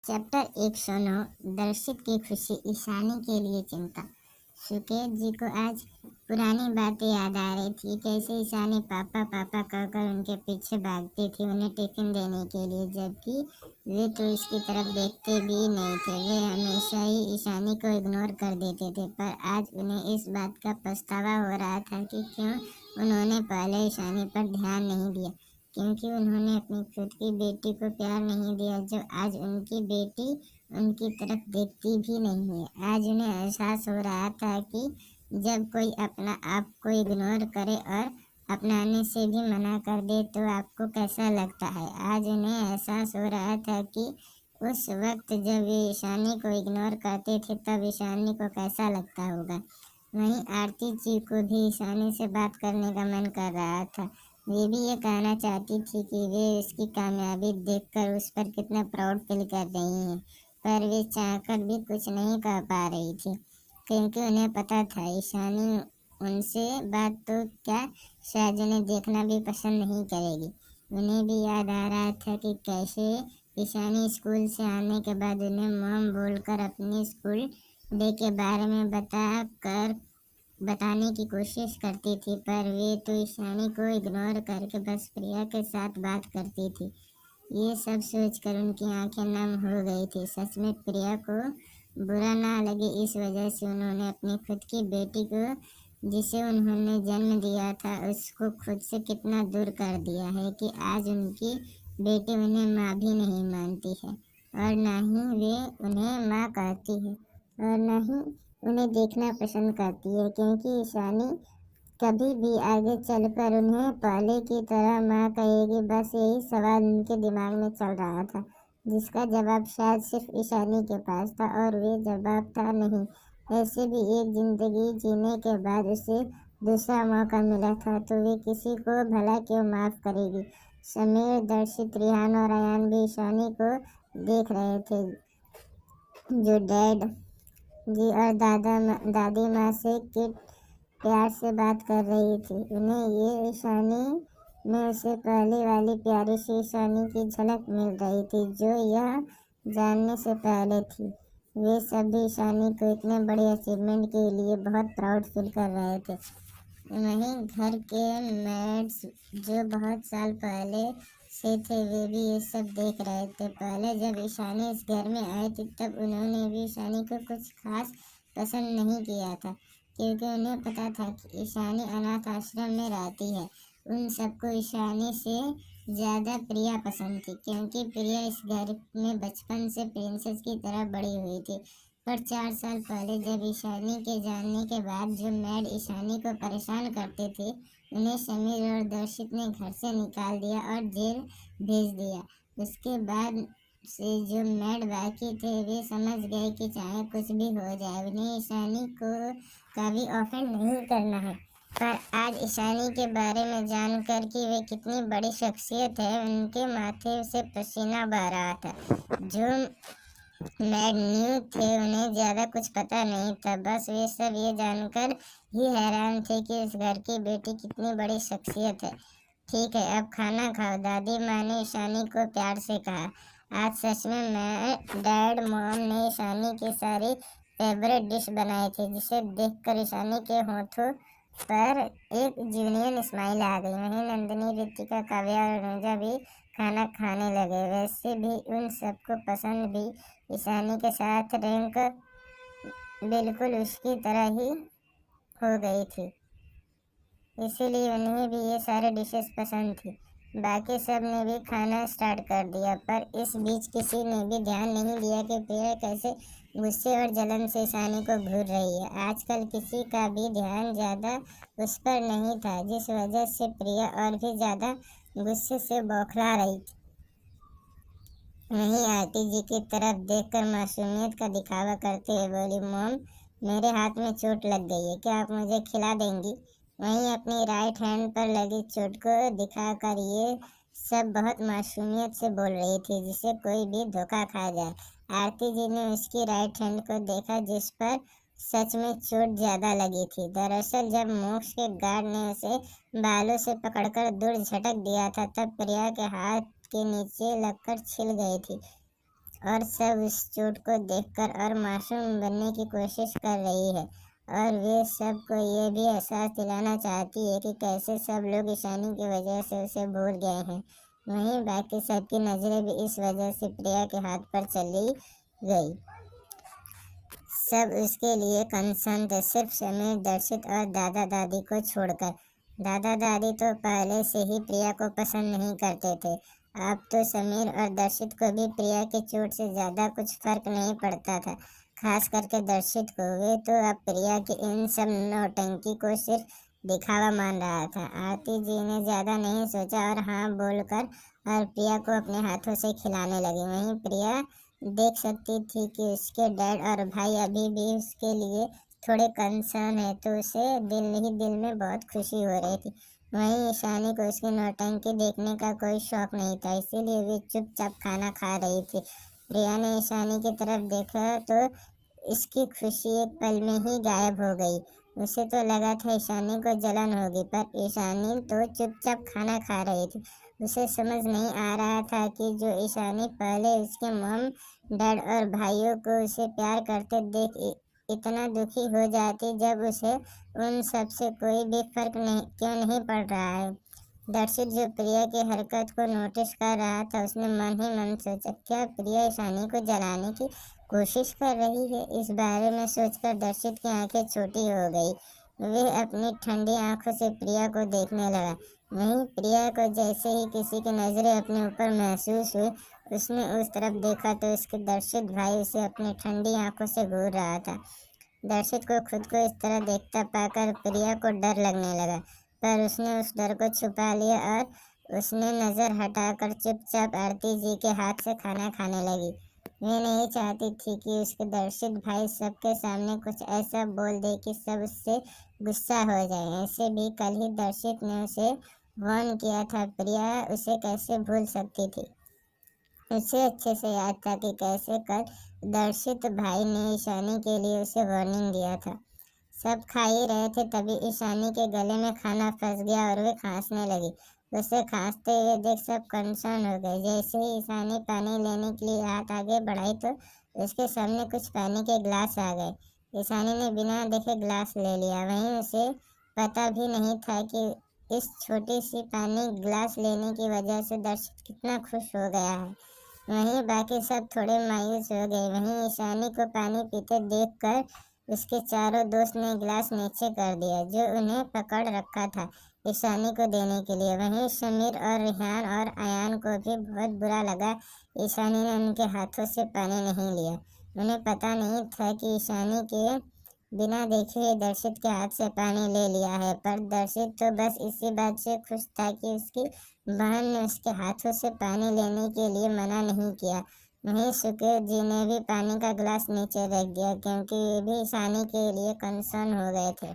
Chapter 109 दर्शित की खुशी ईशानी के लिए चिंता। सुकेत जी को आज पुरानी बातें याद आ रही थी। कैसे ईशानी पापा पापा कहकर उनके पीछे भागती थी उन्हें टिफिन देने के लिए, जबकि वे तो इसकी तरफ देखते भी नहीं थे। वे हमेशा ही ईशानी को इग्नोर कर देते थे, पर आज उन्हें इस बात का पछतावा हो रहा था कि क्यों उन्होंने पहले ईशानी पर ध्यान नहीं दिया, क्योंकि उन्होंने अपनी खुद की बेटी को प्यार नहीं दिया जो आज उनकी बेटी उनकी तरफ देखती भी नहीं है। आज उन्हें एहसास हो रहा था कि जब कोई अपना आप को इग्नोर करे और अपनाने से भी मना कर दे तो आपको कैसा लगता है। आज उन्हें एहसास हो रहा था कि उस वक्त जब वे ईशानी को इग्नोर करते थे तब ईशानी को कैसा लगता होगा। वहीं आरती जी को भी ईशानी से बात करने का मन कर रहा था। वे भी ये कहना चाहती थी कि वे उसकी कामयाबी देखकर उस पर कितना प्राउड फील कर रही हैं, पर वे चाहकर भी कुछ नहीं कह पा रही थी, क्योंकि उन्हें पता था ईशानी उनसे बात तो क्या शायद उन्हें देखना भी पसंद नहीं करेगी। उन्हें भी याद आ रहा था कि कैसे ईशानी स्कूल से आने के बाद उन्हें मॉम बोलकर अपने स्कूल डे के बारे में बताने की कोशिश करती थी, पर वे तो ईशानी को इग्नोर करके बस प्रिया के साथ बात करती थी। ये सब सोचकर उनकी आंखें नम हो गई थी। सच में प्रिया को बुरा ना लगे, इस वजह से उन्होंने अपनी खुद की बेटी को, जिसे उन्होंने जन्म दिया था, उसको खुद से कितना दूर कर दिया है कि आज उनकी बेटी उन्हें माँ भी नहीं मानती है, और ना ही वे उन्हें माँ कहती है, और न ही उन्हें देखना पसंद करती है, क्योंकि ईशानी कभी भी आगे चलकर उन्हें पहले की तरह माँ कहेगी। बस यही सवाल उनके दिमाग में चल रहा था, जिसका जवाब शायद सिर्फ ईशानी के पास था, और वे जवाब था नहीं। ऐसे भी एक जिंदगी जीने के बाद उसे दूसरा मौका मिला था, तो वे किसी को भला क्यों माफ़ करेगी। समीर, दर्शित, रिहान और अयान भी ईशानी को देख रहे थे, जो डैड जी और दादी माँ से किट प्यार से बात कर रही थी। उन्हें ये ईशानी में उसे पहले वाली प्यारी सी ईशानी की झलक मिल रही थी, जो यह जानने से पहले थी। वे सभी ईशानी को इतने बड़े अचीवमेंट के लिए बहुत प्राउड फील कर रहे थे। वहीं घर के मेड्स जो बहुत साल पहले से थे, वे भी ये सब देख रहे थे। पहले जब ईशानी इस घर में आई थी तब उन्होंने भी ईशानी को कुछ खास पसंद नहीं किया था, क्योंकि उन्हें पता था कि ईशानी अनाथ आश्रम में रहती है। उन सबको ईशानी से ज़्यादा प्रिया पसंद थी, क्योंकि प्रिया इस घर में बचपन से प्रिंसेस की तरह बड़ी हुई थी। पर 4 साल पहले जब ईशानी के जानने के बाद जो मैड ईशानी को परेशान करते थे, उन्हें समीर और दर्शित ने घर से निकाल दिया और जेल भेज दिया। उसके बाद से जो मैड बाकी थे वे समझ गए कि चाहे कुछ भी हो जाए, उन्हें ईशानी को कभी ऑफेंड नहीं करना है। पर आज ईशानी के बारे में जानकर कि वे कितनी बड़ी शख्सियत है, उनके माथे से पसीना बह रहा था। जो मैड न्यू थे उन्हें ज़्यादा कुछ पता नहीं था, बस वे सब ये जानकर ही हैरान थे कि इस घर की बेटी कितनी बड़ी शख्सियत है। ठीक है, अब खाना खाओ, दादी माँ ने ईशानी को प्यार से कहा। आज सच में मैं डैड मॉम ने ईशानी की सारी फेवरेट डिश बनाई थी, जिसे देखकर ईशानी के होठों पर एक जूनियन स्माइल आ गई। वहीं नंदिनी, रितिका, काव्या और अनुजा भी खाना खाने लगे। वैसे भी उन सबको पसंद भी ईशानी के साथ रैंक बिल्कुल उसकी तरह ही हो गई थी, इसीलिए उन्हें भी ये सारे डिशेस पसंद थी। बाकी सब ने भी खाना स्टार्ट कर दिया, पर इस बीच किसी ने भी ध्यान नहीं दिया कि प्रिया कैसे गुस्से और जलन से ईशानी को घूर रही है। आजकल किसी का भी ध्यान ज़्यादा उस पर नहीं था, जिस वजह से प्रिया और भी ज़्यादा गुस्से से बौखला रही थी। वहीं आरती जी की तरफ देखकर मासूमियत का दिखावा करते हुए बोली, मॉम मेरे हाथ में चोट लग गई है, क्या आप मुझे खिला देंगी। वहीं अपनी राइट हैंड पर लगी चोट को दिखाकर ये सब बहुत मासूमियत से बोल रही थी, जिसे कोई भी धोखा खा जाए। आरती जी ने उसकी राइट हैंड को देखा, जिस पर सच में चोट ज़्यादा लगी थी। दरअसल जब मोक्ष के गार्ड ने उसे बालों से पकड़कर दूर झटक दिया था, तब प्रिया के हाथ के नीचे लगकर छिल गई थी। और सब उस चोट को देखकर और मासूम बनने की कोशिश कर रही है, और वे सबको ये भी एहसास दिलाना चाहती है कि कैसे सब लोग ईशानी की वजह से उसे भूल गए हैं। वहीं बाकी सबकी नजरें भी इस वजह से प्रिया के हाथ पर चली गई। सब उसके लिए कंसर्न थे, सिर्फ समीर, दर्शित और दादा दादी को छोड़कर। दादा दादी तो पहले से ही प्रिया को पसंद नहीं करते थे। अब तो समीर और दर्शित को भी प्रिया की चोट से ज्यादा कुछ फर्क नहीं पड़ता था, खास करके दर्शित को। वे तो अब प्रिया की इन सब नौटंकी को सिर्फ दिखावा मान रहा था। आरती जी ने ज्यादा नहीं सोचा और हाँ बोलकर और प्रिया को अपने हाथों से खिलाने लगी। वहीं प्रिया देख सकती थी कि उसके डैड और भाई अभी भी उसके लिए थोड़े कंसर्न है, तो उसे दिल ही दिल में बहुत खुशी हो रही थी। वहीं ईशानी को उसकी नौटंकी देखने का कोई शौक नहीं था, इसीलिए वे चुपचाप खाना खा रही थी। प्रिया ने ईशानी की तरफ देखा तो इसकी खुशी एक पल में ही गायब हो गई। उसे तो लगा था ईशानी को जलन होगी, पर ईशानी तो चुपचाप खाना खा रही थी। उसे समझ नहीं आ रहा था कि जो ईशानी पहले उसके मॉम, डैड और भाइयों को उसे प्यार करते देख इतना दुखी हो जाती, जब उसे उन सब से कोई भी फर्क नहीं क्यों नहीं पड़ रहा है। दर्शित जो प्रिया की हरकत को नोटिस कर रहा था, उसने मन ही मन सोचा, क्या प्रिया ईशानी को जलाने की कोशिश कर रही है? इस बारे में सोचकर दर्शित की आंखें छोटी हो गई। वे अपनी ठंडी आंखों से प्रिया को देखने लगा। वहीं प्रिया को जैसे ही किसी की नजरें अपने ऊपर महसूस हुई, उसने उस तरफ देखा तो उसके दर्शित भाई उसे अपनी ठंडी आंखों से घूर रहा था। दर्शित को खुद को इस तरह देखता पाकर प्रिया को डर लगने लगा, पर उसने उस डर को छुपा लिया और उसने नजर हटाकर चुपचाप आरती जी के हाथ से खाना खाने लगी। वे नहीं चाहती थी कि उसके दर्शित भाई सबके सामने कुछ ऐसा बोल दे कि सब उससे गुस्सा हो जाए। ऐसे भी कल ही दर्शित ने उसे वार्न किया था, प्रिया उसे कैसे भूल सकती थी। उसे अच्छे से याद था कि कैसे कल दर्शित भाई ने ईशानी के लिए उसे वार्निंग दिया था। सब खा ही रहे थे, तभी ईशानी के गले में खाना फंस गया और वे खांसने लगी। उसे खांसते हुए देख सब कंसर्न हो गए। जैसे ही ईशानी पानी लेने के लिए हाथ आगे बढ़ाई तो उसके सामने कुछ पानी के गिलास आ गए। ईशानी ने बिना देखे गिलास ले लिया। वहीं उसे पता भी नहीं था कि इस छोटी सी पानी गिलास लेने की वजह से दर्शक कितना खुश हो गया है। वहीं बाकी सब थोड़े मायूस हो गए। वहीं ईशानी को पानी पीते देखकर उसके चारों दोस्त ने गिलास नीचे कर दिया, जो उन्हें पकड़ रखा था ईशानी को देने के लिए। वहीं समीर और रिहान और अयान को भी बहुत बुरा लगा ईशानी ने उनके हाथों से पानी नहीं लिया। उन्हें पता नहीं था कि ईशानी के बिना देखे ही दर्शित के हाथ से पानी ले लिया है, पर दर्शित तो बस इसी बात से खुश था कि उसकी बहन ने उसके हाथों से पानी लेने के लिए मना नहीं किया। वहीं सुकेत जी ने भी पानी का गिलास नीचे रख दिया, क्योंकि वे भी ईशानी के लिए कंसर्न हो गए थे।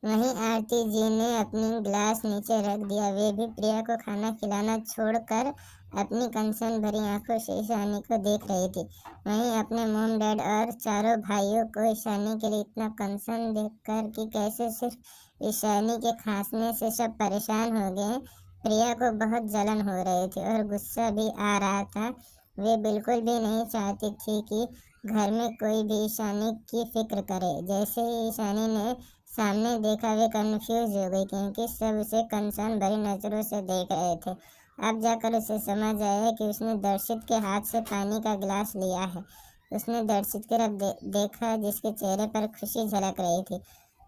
वहीं आरती जी ने अपनी गिलास नीचे रख दिया। वे भी प्रिया को खाना खिलाना छोड़कर अपनी कंसर्न भरी आंखों से ईशानी को देख रही थी। वहीं अपने मॉम, डैड और चारों भाइयों को ईशानी के लिए इतना कंसर्न देखकर कि कैसे सिर्फ ईशानी के खांसने से सब परेशान हो गए, प्रिया को बहुत जलन हो रही थी और गुस्सा भी आ रहा था। वे बिल्कुल भी नहीं चाहती थी कि घर में कोई भी ईशानी की फिक्र करे। जैसे ही ईशानी ने सामने देखा, वे कंफ्यूज हो गई, क्योंकि सब उसे कंसर्न भरी नजरों से देख रहे थे। अब जाकर उसे समझ आया कि उसने दर्शित के हाथ से पानी का गिलास लिया है। उसने दर्शित की तरफ देखा, जिसके चेहरे पर खुशी झलक रही थी।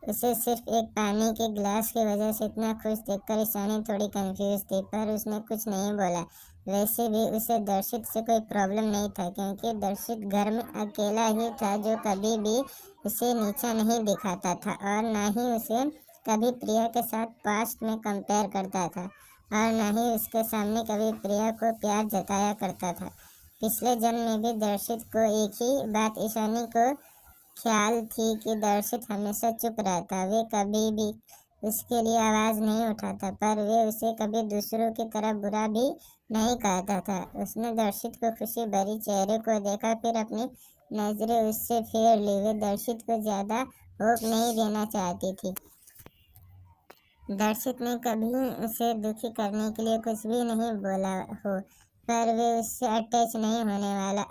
उसे सिर्फ एक पानी के गिलास की वजह से इतना खुश देखकर ईशानी थोड़ी कंफ्यूज थी, पर उसने कुछ नहीं बोला। वैसे भी उसे दर्शित से कोई प्रॉब्लम नहीं था, क्योंकि दर्शित घर में अकेला ही था जो कभी भी उसे नीचा नहीं दिखाता था और न ही उसे कभी प्रिया के साथ पास्ट में कंपेयर करता था और न ही उसके सामने कभी प्रिया को प्यार जताया करता था। पिछले जन्म में भी दर्शित को एक ही बात ईशानी को ख्याल थी कि दर्शित हमेशा चुप रहता, वे कभी भी उसके लिए आवाज नहीं उठाता, पर वे उसे कभी दूसरों की तरह बुरा भी नहीं कहता था। उसने दर्शित को खुशी भरी चेहरे को देखा, फिर अपनी नजरें उससे फेर ली। वे दर्शित को ज्यादा होप नहीं देना चाहती थी। दर्शित ने कभी उसे दुखी करने के लिए कुछ भी नहीं बोला हो, पर वे उससे अटैच नहीं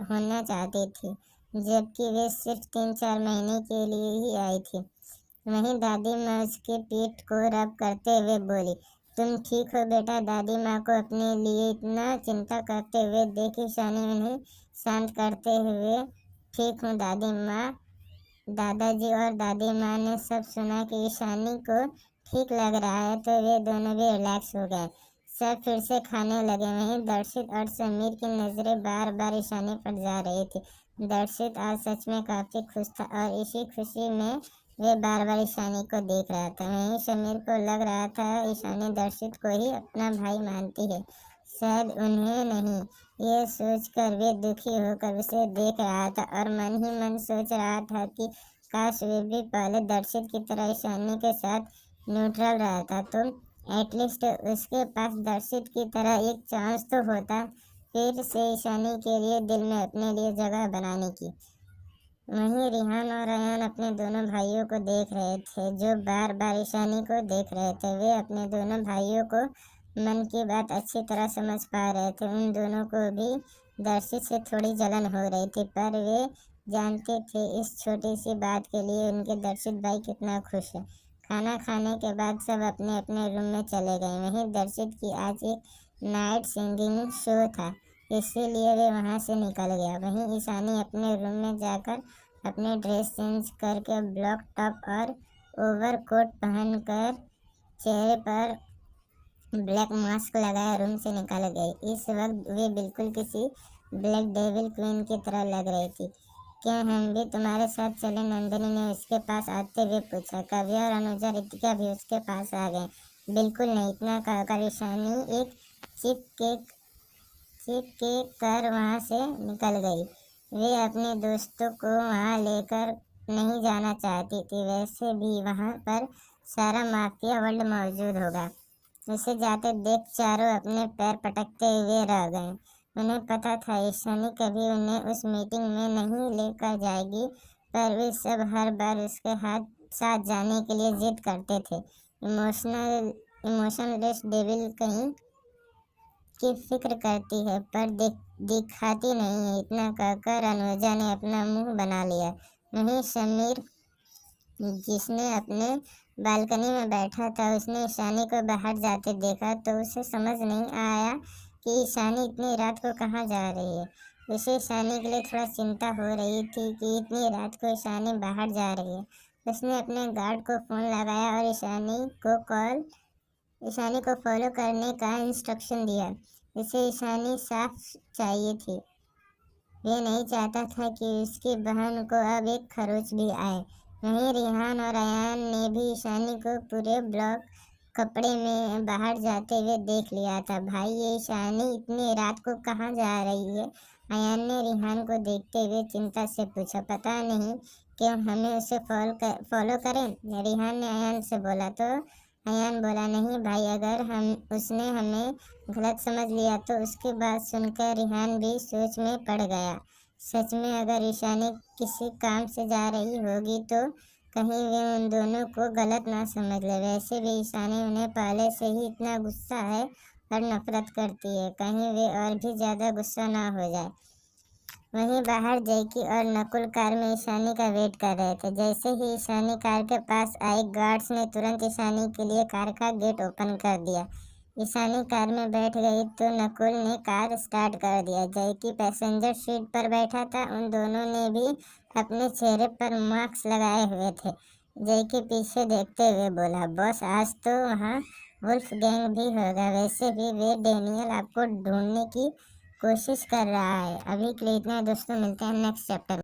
होना चाहती थी, जबकि वे सिर्फ 3-4 महीने के लिए ही आई थी। वहीं दादी माँ उसके पीठ को रब करते हुए बोली, तुम ठीक हो बेटा? दादी माँ को अपने लिए इतना चिंता करते हुए देख ईशानी उन्हें शांत करते हुए, ठीक हूँ दादी माँ। दादाजी और दादी माँ ने सब सुना कि ईशानी को ठीक लग रहा है, तो वे दोनों भी रिलैक्स हो गए। सब फिर से खाने लगे। वहीं दर्शित और समीर की नजरें बार बार ईशानी पर जा रही थी। दर्शित आज सच में काफी खुश था और इसी खुशी में वे बार बार ईशानी को देख रहा था। वहीं समीर को लग रहा था ईशानी दर्शित को ही अपना भाई मानती है, शायद उन्हें नहीं। ये सोचकर वे दुखी होकर उसे देख रहा था और मन ही मन सोच रहा था कि काश वे भी पहले दर्शित की तरह ईशानी के साथ न्यूट्रल रहता, तो एटलीस्ट उसके पास दर्शित की तरह एक चांस तो होता फिर से ईशानी के लिए दिल में अपने लिए जगह बनाने की। वहीं रिहान और अयान अपने दोनों भाइयों को देख रहे थे, जो बार बार ईशानी को देख रहे थे। वे अपने दोनों भाइयों को मन की बात अच्छी तरह समझ पा रहे थे। उन दोनों को भी दर्शित से थोड़ी जलन हो रही थी, पर वे जानते थे इस छोटी सी बात के लिए उनके दर्शित भाई कितना खुश है। खाना खाने के बाद सब अपने अपने रूम में चले गए। वहीं दर्शित की आज एक नाइट सिंगिंग शो था, इसीलिए वे वहां से निकल गया। वहीं ईशानी अपने रूम में जाकर अपने ड्रेस चेंज करके ब्लॉक टॉप और ओवरकोट पहनकर चेहरे पर ब्लैक मास्क लगाए रूम से निकल गई। इस वक्त वे बिल्कुल किसी ब्लैक डेविल क्वीन की तरह लग रही थी। क्या हम भी तुम्हारे साथ चले? नंदिनी ने उसके पास आते हुए पूछा। काव्या और अनुजा रितिका भी उसके पास आ गए। बिल्कुल नहीं, इतना कहकर ईशानी एक चिप के कर वहां से निकल गई। वे अपने दोस्तों को वहां लेकर नहीं जाना चाहती थी, वैसे भी वहां पर सारा माफिया वर्ल्ड मौजूद होगा। उसे जाते देख चारों अपने पैर पटकते हुए रह गए। उन्हें पता था ईशानी कभी उन्हें उस मीटिंग में नहीं लेकर जाएगी, पर वे सब हर बार उसके साथ जाने के लिए जिद करते थे। इमोशनलेस डेविल कहीं की फिक्र करती है, पर दिखाती नहीं है। इतना कहकर अनुजा ने अपना मुंह बना लिया। वहीं समीर, जिसने अपने बालकनी में बैठा था, उसने ईशानी को बाहर जाते देखा तो उसे समझ नहीं आया कि ईशानी इतनी रात को कहाँ जा रही है। उसे ईशानी के लिए थोड़ा चिंता हो रही थी कि इतनी रात को ईशानी बाहर जा रही है। उसने अपने गार्ड को फोन लगाया और ईशानी को फॉलो करने का इंस्ट्रक्शन दिया। इसे ईशानी साफ चाहिए थी। वे नहीं चाहता था कि उसकी बहन को अब एक खरोच भी आए। वहीं रिहान और अयान ने भी ईशानी को पूरे ब्लॉक कपड़े में बाहर जाते हुए देख लिया था। भाई, ये ईशानी इतनी रात को कहाँ जा रही है? अयान ने रिहान को देखते हुए चिंता से पूछा। पता नहीं, क्यों, हमें उसे फॉलो करें? रिहान ने अयान से बोला। तो अयान बोला, नहीं भाई, अगर उसने हमें गलत समझ लिया तो। उसकी बात सुनकर रिहान भी सोच में पड़ गया। सच में अगर ईशानी किसी काम से जा रही होगी तो कहीं वे उन दोनों को गलत ना समझ ले। वैसे भी ईशानी उन्हें पहले से ही इतना गुस्सा है और नफरत करती है, कहीं वे और भी ज्यादा गुस्सा ना हो जाए। वहीं बाहर जैकी और नकुल कार में ईशानी का वेट कर रहे थे। जैसे ही ईशानी कार के पास आई, गार्ड्स ने तुरंत ईशानी के लिए कार का गेट ओपन कर दिया। ईशानी कार में बैठ गई तो नकुल ने कार स्टार्ट कर दिया। जैकी पैसेंजर सीट पर बैठा था। उन दोनों ने भी अपने चेहरे पर मास्क लगाए हुए थे। जैकी पीछे देखते हुए बोला, बॉस, आज तो वहाँ वुल्फ गैंग भी होगा। वैसे भी वे डेनियल आपको ढूंढने की कोशिश कर रहा है। अभी के लिए इतना दोस्तों, मिलते हैं नेक्स्ट चैप्टर।